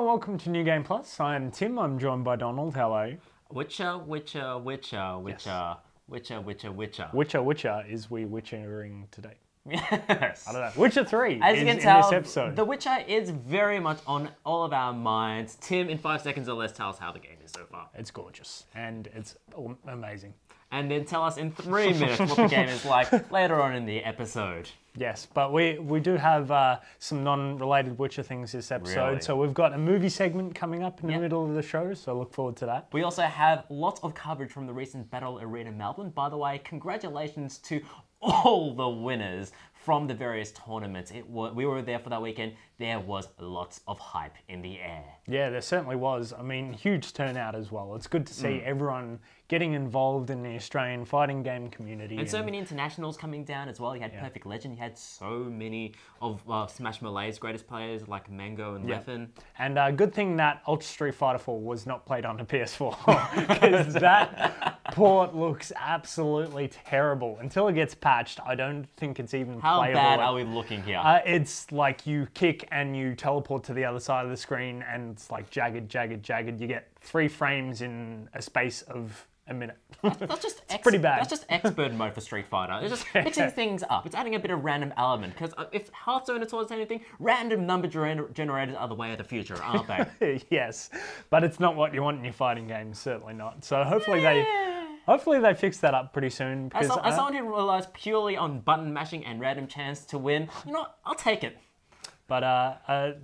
welcome to New Game Plus. I'm Tim. I'm joined by Donald. How are you? Witcher. Witcher is we witchering today. Yes. I don't know. Witcher 3 As is you can in tell, this episode. The Witcher is very much on all of our minds. Tim, in 5 seconds or less, tell us how the game is so far. It's gorgeous and it's amazing. And then tell us in 3 minutes what the game is like later on in the episode. Yes, but we do have some non-related Witcher things this episode. Really? So we've got a movie segment coming up in the middle of the show, so look forward to that. We also have lots of coverage from the recent Battle Arena Melbourne. By the way, congratulations to all the winners from the various tournaments. We were there for that weekend. There was lots of hype in the air. Yeah, there certainly was. I mean, huge turnout as well. It's good to see everyone getting involved in the Australian fighting game community. And so many internationals coming down as well. You had Perfect Legend. You had so many of Smash Melee's greatest players like Mango and Leffen. And good thing that Ultra Street Fighter 4 was not played on a PS4 because that port looks absolutely terrible. Until it gets patched, I don't think it's even How playable. bad are we looking here? It's like you kick and you teleport to the other side of the screen and it's like jagged. You get 3 frames in a space of a minute. That's just pretty bad. That's just expert mode for Street Fighter. It's just mixing things up. It's adding a bit of random element. Because if Hearthstone has taught us anything, random number generators are the way of the future, aren't they? Yes, but it's not what you want in your fighting games. Certainly not. So hopefully they fix that up pretty soon. Because, as someone who relies purely on button mashing and random chance to win, you know what? I'll take it. But I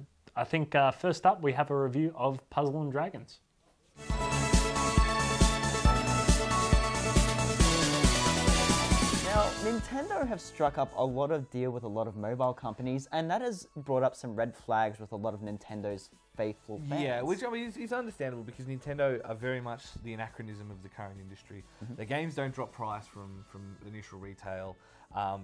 think first up we have a review of Puzzle and Dragons. Now, Nintendo have struck up a lot of deal with a lot of mobile companies, and that has brought up some red flags with a lot of Nintendo's faithful fans. Yeah, which I mean is understandable because Nintendo are very much the anachronism of the current industry. Their games don't drop price from initial retail.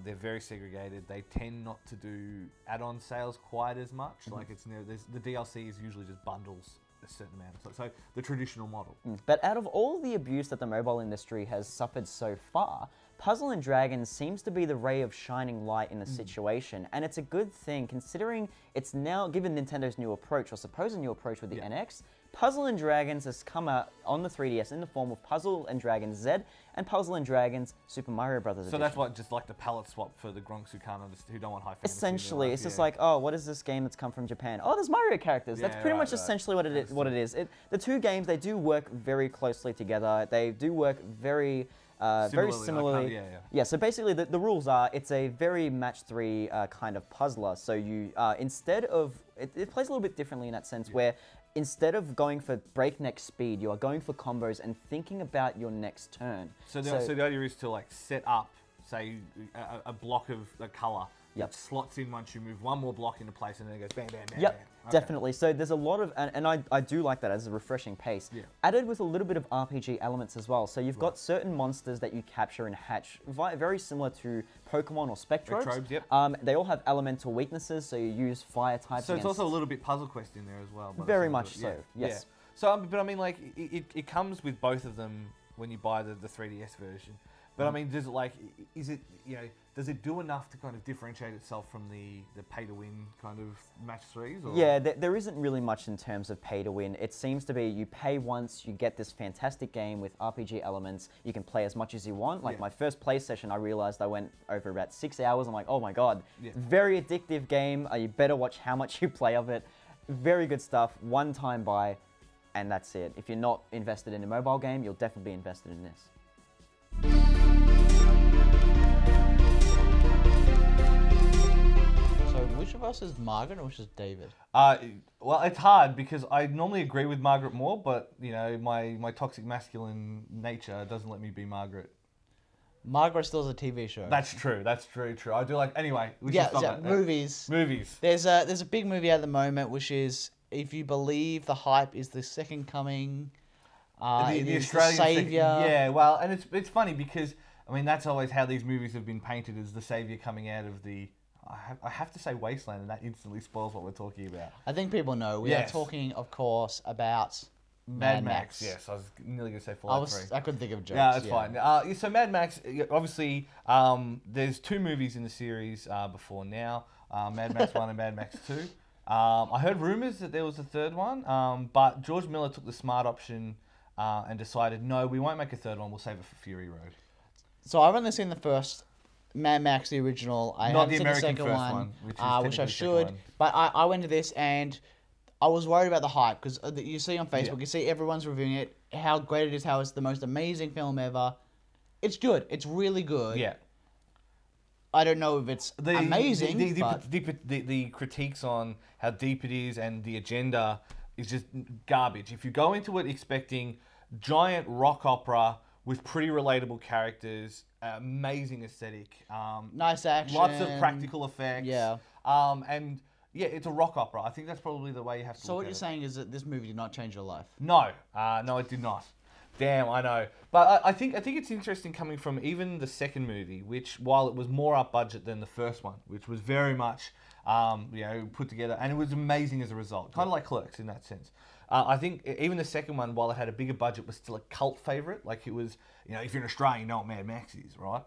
They're very segregated. They tend not to do add-on sales quite as much. Like the DLC is usually just bundles a certain amount. So the traditional model. But out of all the abuse that the mobile industry has suffered so far, Puzzle and Dragons seems to be the ray of shining light in the situation, and it's a good thing considering it's now, given Nintendo's new approach, or supposed new approach with the NX, Puzzle and Dragons has come out on the 3DS in the form of Puzzle and Dragons Z and Puzzle and Dragons Super Mario Brothers Edition. So that's what, just like the palette swap for the Gronks who can't understand, who don't want high fantasy. Essentially, it's just like, oh, what is this game that's come from Japan? Oh, there's Mario characters. That's pretty much essentially what it is. The two games, they do work very closely together. They do work very similarly. Yeah, so basically the rules are, it's a very match 3 kind of puzzler. So you, instead of, it plays a little bit differently in that sense where instead of going for breakneck speed, you are going for combos and thinking about your next turn. So the idea is to like set up, say, a block of a color. It slots in once you move one more block into place and then it goes bam, bam, bam, bam. Okay. Definitely. So there's a lot of, and I do like that as a refreshing pace. Added with a little bit of RPG elements as well. So you've got certain monsters that you capture and hatch, very similar to Pokemon or Spectrobes. They all have elemental weaknesses, so you use fire types. So it's also a little bit Puzzle Quest in there as well. Very much so, yes. Yeah. So, but I mean, like, it comes with both of them when you buy the 3DS version. But I mean, does it like, is it, you know, does it do enough to kind of differentiate itself from the pay-to-win kind of match 3s? Or? Yeah, there isn't really much in terms of pay-to-win. It seems to be you pay once, you get this fantastic game with RPG elements. You can play as much as you want. Like my first play session, I realized I went over about 6 hours. I'm like, oh my god, very addictive game. You better watch how much you play of it. Very good stuff. One time buy, and that's it. If you're not invested in a mobile game, you'll definitely be invested in this. Which of us is Margaret and which is David? Well, it's hard because I normally agree with Margaret more, but you know, my toxic masculine nature doesn't let me be Margaret. Margaret still is a TV show. That's true. That's very true. I do like. Anyway, we should stop it. Movies. Movies. There's a big movie at the moment, which is, if you believe the hype, is the second coming. The Australian savior. Yeah. Well, and it's funny because I mean that's always how these movies have been painted as the savior coming out of the. I have to say Wasteland, and that instantly spoils what we're talking about. I think people know. We are talking, of course, about Mad Max. Yes, I was nearly going to say Fallout 3. I couldn't think of jokes. Yeah, that's fine. So Mad Max, obviously, there's 2 movies in the series before now, Mad Max 1 and Mad Max 2. I heard rumors that there was a third one, but George Miller took the smart option and decided, no, we won't make a third one. We'll save it for Fury Road. So I've only seen the first Mad Max, the original. I Not haven't the seen American the second first one, which is which I technically the second should. one. But I went to this and I was worried about the hype because you see on Facebook, Yeah. you see everyone's reviewing it, how great it is, how it's the most amazing film ever. It's good. It's really good. Yeah. I don't know if it's amazing, but the critiques on how deep it is and the agenda is just garbage. If you go into it expecting giant rock opera with pretty relatable characters, amazing aesthetic, nice action, lots of practical effects, Yeah. and yeah, it's a rock opera. I think that's probably the way you have to So look what at you're it. saying is that this movie did not change your life. No, no, it did not. Damn, I know. But I think it's interesting coming from even the second movie, which while it was more up budget than the first one, which was very much put together, and it was amazing as a result, kind of like Clerks in that sense. I think even the second one, while it had a bigger budget, was still a cult favorite. Like it was, if you're in Australia, you know what Mad Max is, right?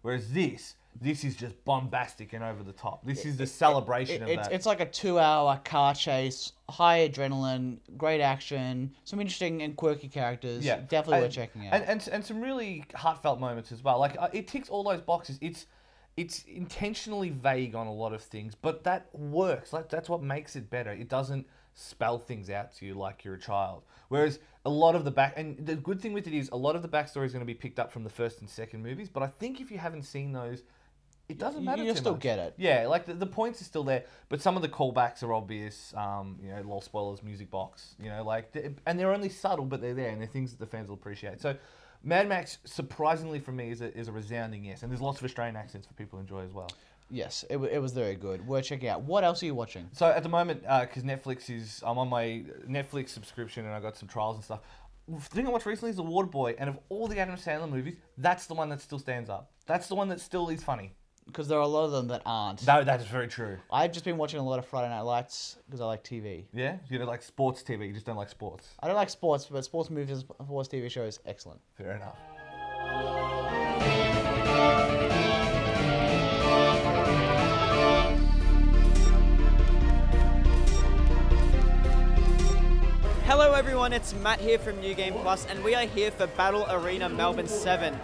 Whereas this is just bombastic and over the top. This is the celebration of that. It's like a 2-hour car chase, high adrenaline, great action, some interesting and quirky characters. Yeah, Definitely worth checking out. And some really heartfelt moments as well. Like it ticks all those boxes. It's intentionally vague on a lot of things, but that works. Like that's what makes it better. It doesn't spell things out to you like you're a child. Whereas a lot of and the good thing with it is a lot of the backstory is going to be picked up from the first and second movies. But I think if you haven't seen those, it doesn't matter. You'll too still much. get it. Yeah, like the points are still there, but some of the callbacks are obvious. Lol spoilers, music box. And they're only subtle, but they're there, and they're things that the fans will appreciate. So, Mad Max, surprisingly for me, is a resounding yes, and there's lots of Australian accents for people to enjoy as well. Yes, it was very good. Worth checking out. What else are you watching? So at the moment, because I'm on my Netflix subscription and I got some trials and stuff. The thing I watched recently is The Waterboy, and of all the Adam Sandler movies, that's the one that still stands up. That's the one that still is funny. Because there are a lot of them that aren't. No, that is very true. I've just been watching a lot of Friday Night Lights because I like TV. Yeah? You don't like sports TV, you just don't like sports. I don't like sports, but sports movies, sports TV shows, excellent. Fair enough. Hello everyone, it's Matt here from New Game Plus, and we are here for Battle Arena Melbourne 7.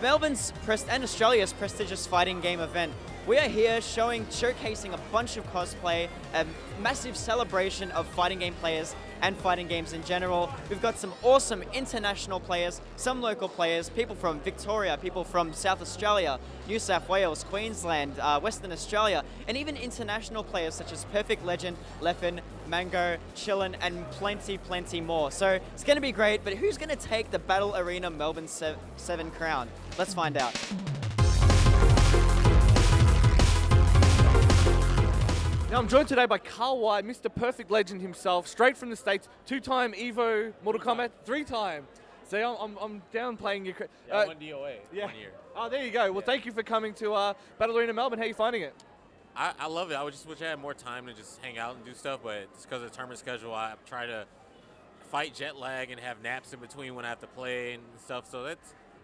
Melbourne's and Australia's prestigious fighting game event. We are here showcasing a bunch of cosplay, a massive celebration of fighting game players and fighting games in general. We've got some awesome international players, some local players, people from Victoria, people from South Australia, New South Wales, Queensland, Western Australia, and even international players such as Perfect Legend, Leffen, Mango, Chillin, and plenty more. So it's going to be great, but who's going to take the Battle Arena Melbourne 7 crown? Let's find out. Now I'm joined today by Carl White, Mr. Perfect Legend himself, straight from the States, 2-time Evo Mortal Kombat, 3-time. So I'm down playing your... one DOA, 1 year. Oh, there you go. Well, thank you for coming to Battle Arena Melbourne. How are you finding it? I love it. I would just wish I had more time to just hang out and do stuff, but just because of the tournament schedule, I try to fight jet lag and have naps in between when I have to play and stuff. So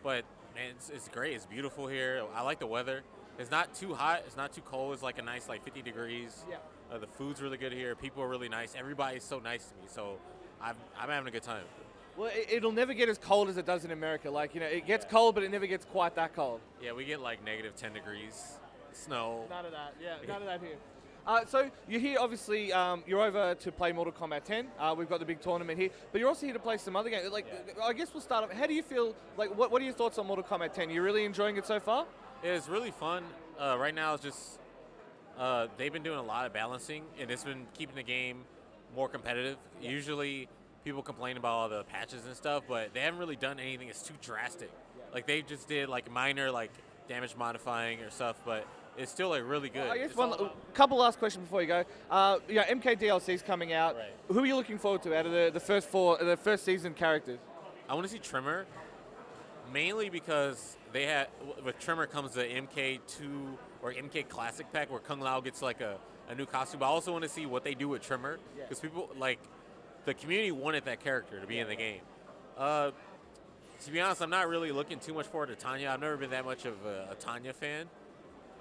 but man, it's great. It's beautiful here. I like the weather. It's not too hot. It's not too cold. It's like a nice 50 degrees. Yeah. The food's really good here. People are really nice. Everybody's so nice to me. So I'm having a good time. Well, it'll never get as cold as it does in America. Like, it gets cold, but it never gets quite that cold. Yeah, we get like negative 10 degrees, snow. None of that. Yeah, none of that here. So you're here, obviously, you're over to play Mortal Kombat 10. We've got the big tournament here, but you're also here to play some other games. I guess we'll start off. How do you feel? What are your thoughts on Mortal Kombat 10? You really enjoying it so far? Yeah, it's really fun. Right now, it's just they've been doing a lot of balancing, and it's been keeping the game more competitive. Yeah. Usually, people complain about all the patches and stuff, but they haven't really done anything that's too drastic. Yeah. They just did minor damage modifying or stuff, but it's still really good. I guess one couple last questions before you go. MK DLC's coming out. Right. Who are you looking forward to out of the first season characters? I want to see Trimmer, mainly because with Trimmer comes the MK2 or MK Classic pack where Kung Lao gets a new costume. But I also want to see what they do with Trimmer, because people the community wanted that character to be in the game. To be honest, I'm not really looking too much forward to Tanya. I've never been that much of a Tanya fan.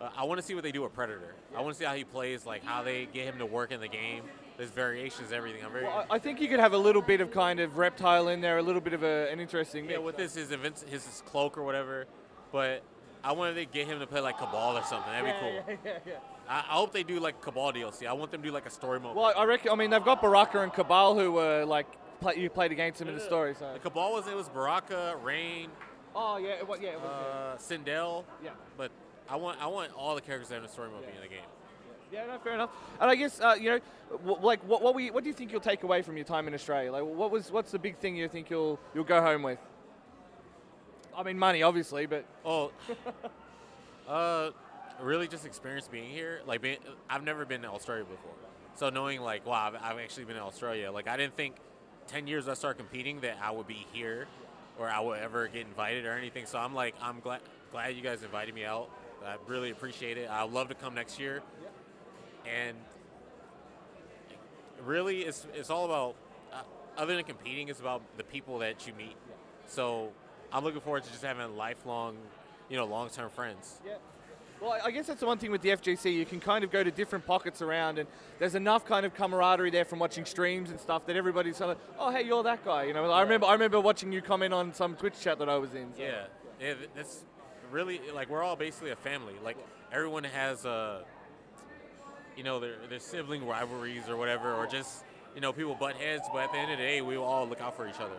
I want to see what they do with Predator. I want to see how he plays, like how they get him to work in the game. There's variations, everything. I'm very. Well, I think you could have a little bit of kind of reptile in there, a little bit of an interesting mix. Yeah, with his cloak or whatever. But I wanted to get him to play like Cabal or something. That'd be cool. Yeah. I hope they do like Cabal DLC. I want them to do like a story mode. Well, I reckon. I mean, they've got Baraka and Cabal who were like you played against him in the story. So. The Cabal was Baraka, Rain. Oh yeah, it was. Sindel. Yeah. But I want all the characters that have a story mode in the game. Yeah, no, fair enough. And I guess what do you think you'll take away from your time in Australia? Like, what's the big thing you think you'll go home with? I mean, money, obviously, but really just experience being here. Like, I've never been to Australia before, so knowing like, wow, I've actually been to Australia. Like, I didn't think 10 years I started competing that I would be here, or I would ever get invited or anything. So I'm glad you guys invited me out. I really appreciate it. I'd love to come next year. And really, it's all about, other than competing, it's about the people that you meet. So I'm looking forward to just having lifelong, long-term friends. Yeah. Well, I guess that's the one thing with the FGC. You can kind of go to different pockets around, and there's enough kind of camaraderie there from watching streams and stuff that everybody's sort of, oh, hey, you're that guy. I remember watching you comment on some Twitch chat that I was in. So. Yeah, that's really, like, we're all basically a family. Like, everyone has their sibling rivalries or whatever, or just, people butt heads, but at the end of the day, we will all look out for each other.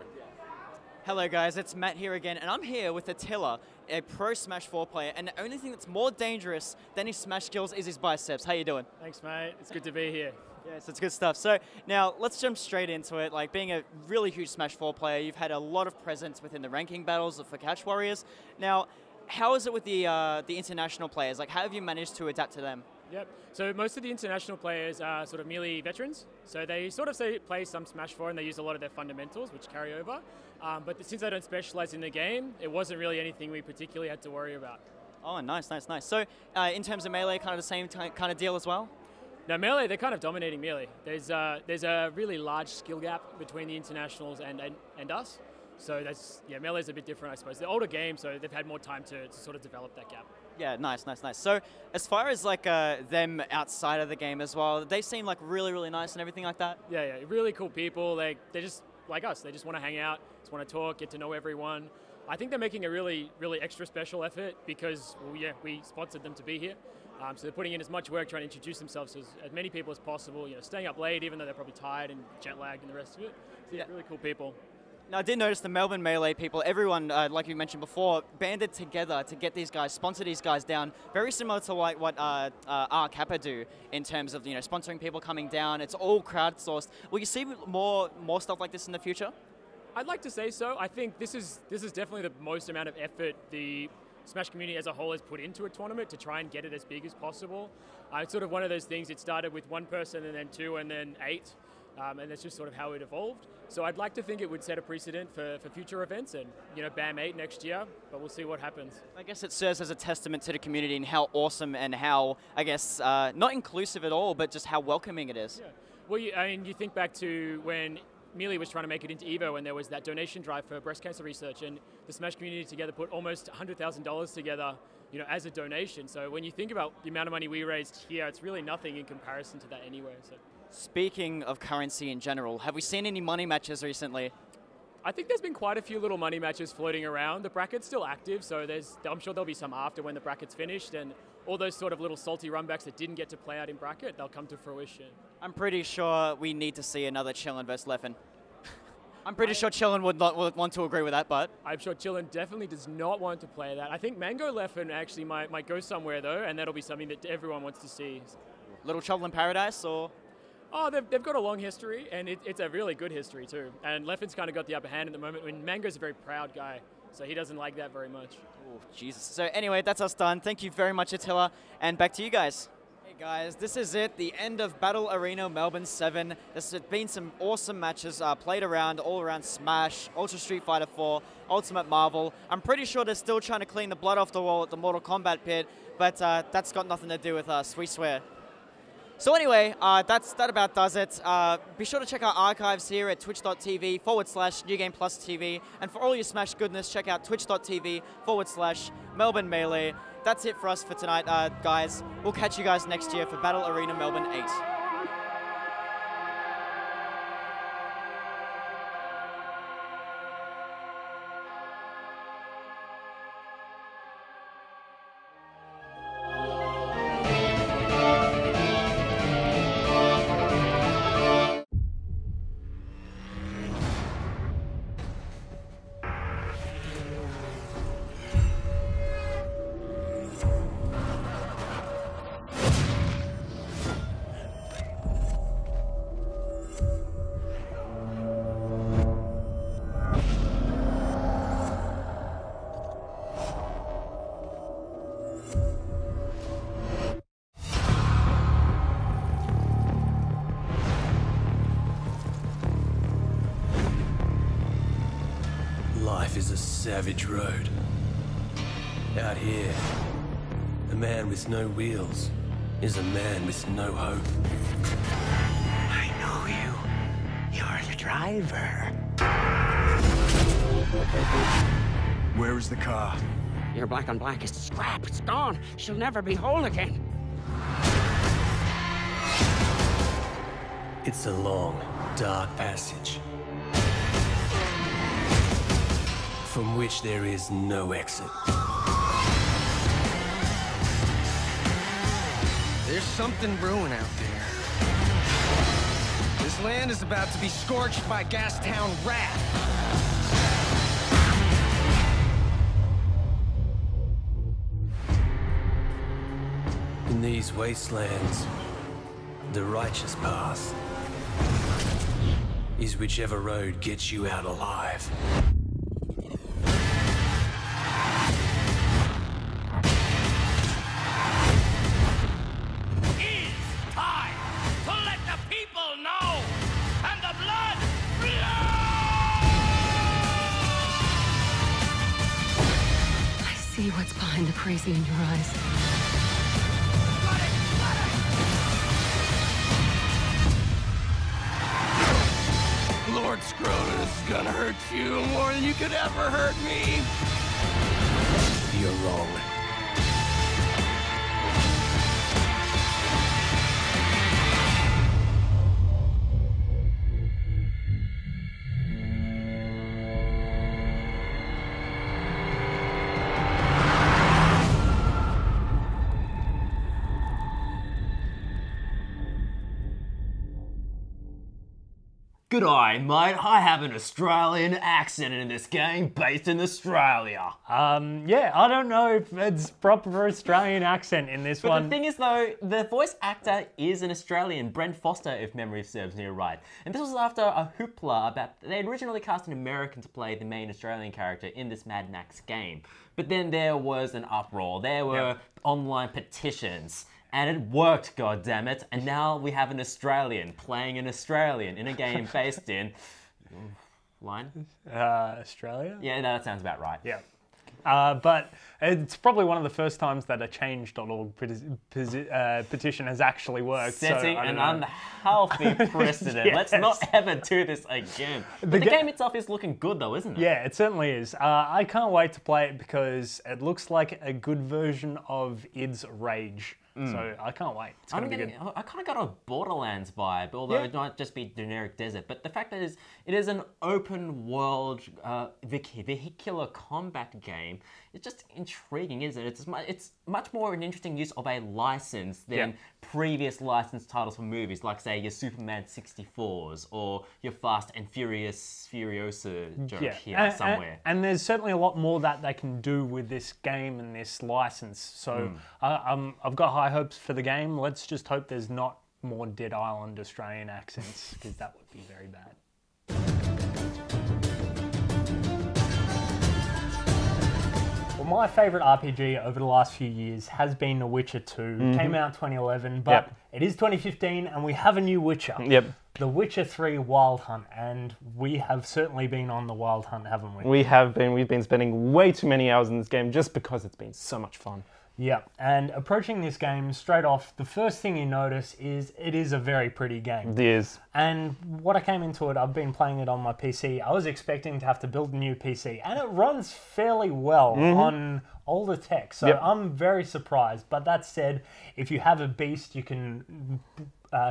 Hello guys, it's Matt here again, and I'm here with Attila, a pro Smash 4 player, and the only thing that's more dangerous than his Smash skills is his biceps. How you doing? Thanks, mate. It's good to be here. Yes, it's good stuff. So now let's jump straight into it. Like, being a really huge Smash 4 player, you've had a lot of presence within the ranking battles for Catch Warriors. Now, how is it with the international players? Like, how have you managed to adapt to them? Yep. So most of the international players are sort of Melee veterans. So they sort of play some Smash 4 and they use a lot of their fundamentals, which carry over. But since they don't specialize in the game, it wasn't really anything we particularly had to worry about. Oh, nice. So in terms of Melee, kind of the same kind of deal as well? No, Melee, they're kind of dominating Melee. There's a really large skill gap between the internationals and us. So Melee's a bit different, I suppose. They're older games, so they've had more time to sort of develop that gap. Yeah, nice. So as far as like them outside of the game as well, they seem like really, really nice and everything like that? Yeah, really cool people. They're just like us. They just want to hang out, just want to talk, get to know everyone. I think they're making a really, really extra special effort because, we sponsored them to be here. So they're putting in as much work trying to introduce themselves to as many people as possible, staying up late even though they're probably tired and jet lagged and the rest of it. So yeah, really cool people. Now, I did notice the Melbourne Melee people, everyone, like you mentioned before, banded together to get these guys, sponsor these guys down. Very similar to like what Kappa do in terms of, sponsoring people coming down. It's all crowdsourced. Will you see more stuff like this in the future? I'd like to say so. I think this is definitely the most amount of effort the Smash community as a whole has put into a tournament to try and get it as big as possible. It's sort of one of those things, it started with one person and then two and then 8. And that's just sort of how it evolved. So I'd like to think it would set a precedent for future events and, BAM 8 next year, but we'll see what happens. I guess it serves as a testament to the community and how awesome and how, I guess, not inclusive at all, but just how welcoming it is. Yeah. Well, you think back to when Melee was trying to make it into EVO and there was that donation drive for breast cancer research, and the Smash community together put almost $100,000 together, as a donation. So when you think about the amount of money we raised here, it's really nothing in comparison to that anyway. So. Speaking of currency in general, have we seen any money matches recently? I think there's been quite a few little money matches floating around. The bracket's still active, so I'm sure there'll be some after when the bracket's finished, and all those sort of little salty runbacks that didn't get to play out in bracket, they'll come to fruition. I'm pretty sure we need to see another Chillin versus Leffen. I'm pretty sure Chillin would want to agree with that, but... I'm sure Chillin definitely does not want to play that. I think Mango Leffen actually might go somewhere, though, and that'll be something that everyone wants to see. Little Trouble in Paradise, or...? Oh, they've got a long history, and it's a really good history too. And Leffen's kind of got the upper hand at the moment. When Mango's a very proud guy, so he doesn't like that very much. Oh, Jesus. So anyway, that's us done. Thank you very much, Attila, and back to you guys. Hey guys, this is it, the end of Battle Arena Melbourne 7. There's been some awesome matches played around, all around Smash, Ultra Street Fighter 4, Ultimate Marvel. I'm pretty sure they're still trying to clean the blood off the wall at the Mortal Kombat pit, but that's got nothing to do with us, we swear. So anyway, that about does it. Be sure to check our archives here at twitch.tv/NewGamePlusTV. And for all your Smash goodness, check out twitch.tv/Melbourne Melee. that's it for us for tonight, guys. We'll catch you guys next year for Battle Arena Melbourne 8. Life is a savage road. Out here, a man with no wheels is a man with no hope. I know you. You're the driver. Where is the car? Your black on black is scrap. It's gone. She'll never be whole again. It's a long, dark passage from which there is no exit. There's something brewing out there. This land is about to be scorched by Gastown wrath. In these wastelands, the righteous path is whichever road gets you out alive. What's behind the crazy in your eyes? Lord Scrotus is gonna hurt you more than you could ever hurt me. You're wrong. G'day, mate. I have an Australian accent in this game based in Australia. Yeah, I don't know if it's proper Australian accent in this one. But the thing is, though, the voice actor is an Australian, Brent Foster, if memory serves me right. And this was after a hoopla about they originally cast an American to play the main Australian character in this Mad Max game. But then there was an uproar. There were online petitions. And it worked, goddammit. And now we have an Australian playing an Australian in a game based in... Line? Australia? Yeah, no, that sounds about right. Yeah. But it's probably one of the first times that a change.org petition has actually worked. Setting so, an unhealthy precedent. Yes. Let's not ever do this again. But the game itself is looking good though, isn't it? Yeah, it certainly is. I can't wait to play it because it looks like a good version of id's Rage. So I can't wait. It's gonna be good. I kind of got a Borderlands vibe, although it might just be generic desert. But the fact that it is an open world vehicular combat game, it's just intriguing, isn't it? It's much more an interesting use of a license than previous licensed titles for movies, like say your Superman 64s or your Fast and Furiosa joke here somewhere. And there's certainly a lot more that they can do with this game and this license. So I've got high hopes for the game. Let's just hope there's not more Dead Island Australian accents, because that would be very bad. Well, my favourite RPG over the last few years has been The Witcher 2. Came out 2011, but it is 2015 and we have a new Witcher. The Witcher 3 Wild Hunt, and we have certainly been on the Wild Hunt, haven't we? We have been. We've been spending way too many hours in this game just because it's been so much fun. Yeah, and approaching this game straight off, the first thing you notice is it is a very pretty game. It is. And what I came into it, I've been playing it on my PC. I was expecting to have to build a new PC, and it runs fairly well on older tech. So I'm very surprised. But that said, if you have a beast, you can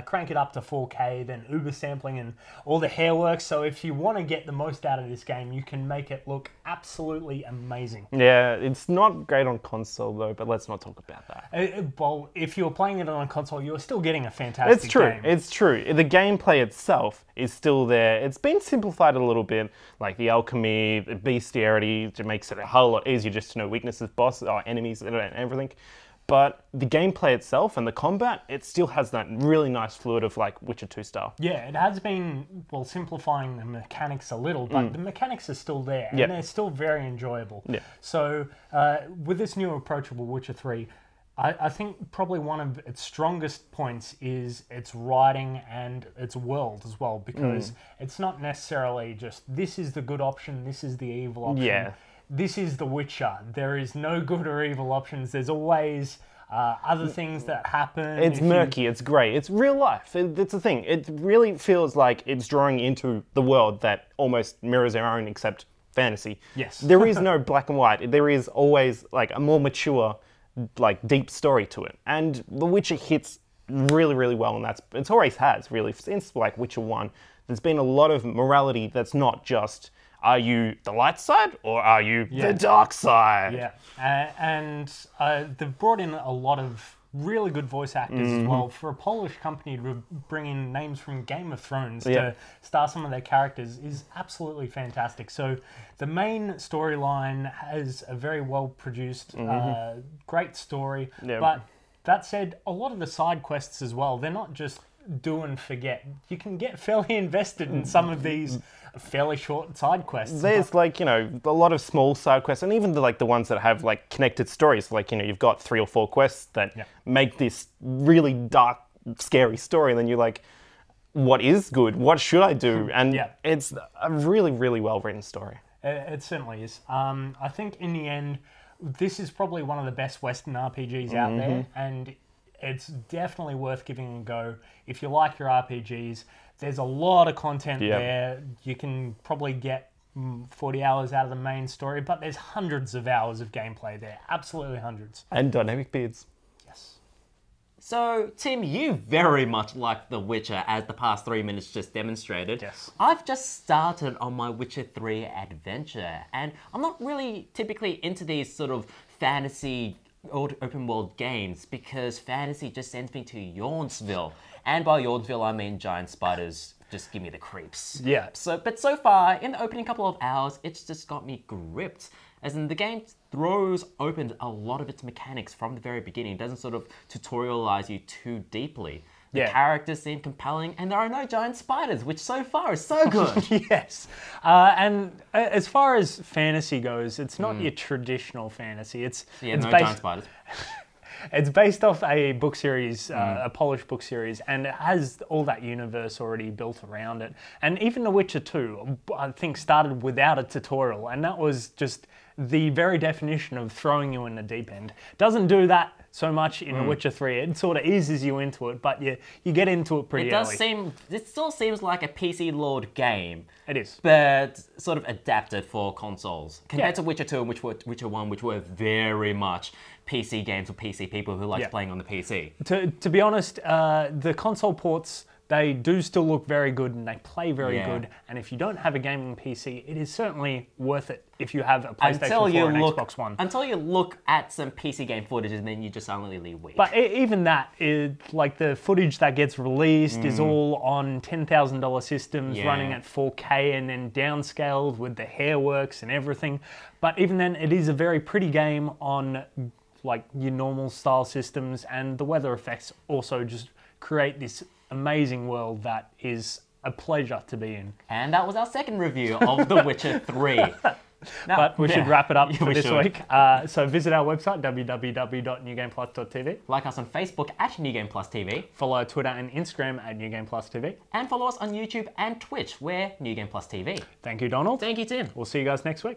crank it up to 4K, then Uber sampling and all the hair works. So if you want to get the most out of this game, you can make it look absolutely amazing. Yeah, it's not great on console though, but let's not talk about that. Well, if you're playing it on a console, you're still getting a fantastic game. It's true. The gameplay itself is still there. It's been simplified a little bit, like the alchemy, the bestiarity, it makes it a whole lot easier just to know weaknesses, bosses, or enemies, and everything. But the gameplay itself and the combat, it still has that really nice fluid of like Witcher 2 style. Yeah, it has been, well, simplifying the mechanics a little, but the mechanics are still there, and they're still very enjoyable. Yeah. So with this new approachable Witcher 3, I think probably one of its strongest points is its writing and its world as well, because it's not necessarily just, this is the good option, this is the evil option. Yeah. This is The Witcher. There is no good or evil options. There's always other things that happen. It's murky, it's grey, it's real life. It's a thing. It really feels like it's drawing into the world that almost mirrors our own, except fantasy. Yes. There is no black and white. There is always like a more mature, like deep story to it. And The Witcher hits really, really well, and it always has, really. Since like Witcher 1, there's been a lot of morality that's not just, are you the light side or are you the dark side? Yeah, and they've brought in a lot of really good voice actors as well. For a Polish company to bring in names from Game of Thrones to star some of their characters is absolutely fantastic. So the main storyline has a very well produced, great story. But that said, a lot of the side quests as well, they're not just do and forget. You can get fairly invested in some of these fairly short side quests. There's like, you know, a lot of small side quests, and even the ones that have like connected stories. Like, you know, you've got 3 or 4 quests that make this really dark, scary story, and then you're like, what is good? What should I do? And it's a really, really well written story. It certainly is. I think in the end, this is probably one of the best Western RPGs out there, and it's definitely worth giving a go. If you like your RPGs, there's a lot of content there. You can probably get 40 hours out of the main story, but there's hundreds of hours of gameplay there. Absolutely hundreds. And dynamic beards. Yes. So, Tim, you very much like The Witcher, as the past 3 minutes just demonstrated. Yes. I've just started on my Witcher 3 adventure, and I'm not really typically into these sort of fantasy open world games, because fantasy just sends me to Yawnsville. And by Yawnsville, I mean giant spiders just give me the creeps. Yeah. But so far, in the opening couple of hours, it's just got me gripped. As in, the game throws open a lot of its mechanics from the very beginning. It doesn't sort of tutorialize you too deeply. The characters seem compelling, and there are no giant spiders, which so far is so good. Yes. And as far as fantasy goes, it's not your traditional fantasy. It's giant spiders. It's based off a book series, a Polish book series, and it has all that universe already built around it. And even The Witcher 2, I think, started without a tutorial, and that was just the very definition of throwing you in the deep end. Doesn't do that so much in The Witcher 3. It sort of eases you into it, but you get into it pretty early. It still seems like a PC Lord game. It is. But sort of adapted for consoles. Compared to Witcher 2 and Witcher 1, which were very much PC games for PC people who like playing on the PC. To be honest, the console ports, they do still look very good and they play very good. And if you don't have a gaming PC, it is certainly worth it if you have a PlayStation 4 and Xbox One. Until you look at some PC game footage and then you just suddenly weak. But even that, like the footage that gets released is all on $10,000 systems running at 4K and then downscaled with the hairworks and everything. But even then, it is a very pretty game on like your normal style systems, and the weather effects also just create this amazing world that is a pleasure to be in. And that was our second review of The Witcher 3. Now, but we should wrap it up for this week. So visit our website, www.newgameplus.tv. Like us on Facebook at NewGamePlusTV. Follow our Twitter and Instagram at NewGamePlusTV. And follow us on YouTube and Twitch, we're NewGamePlusTV. Thank you, Donald. Thank you, Tim. We'll see you guys next week.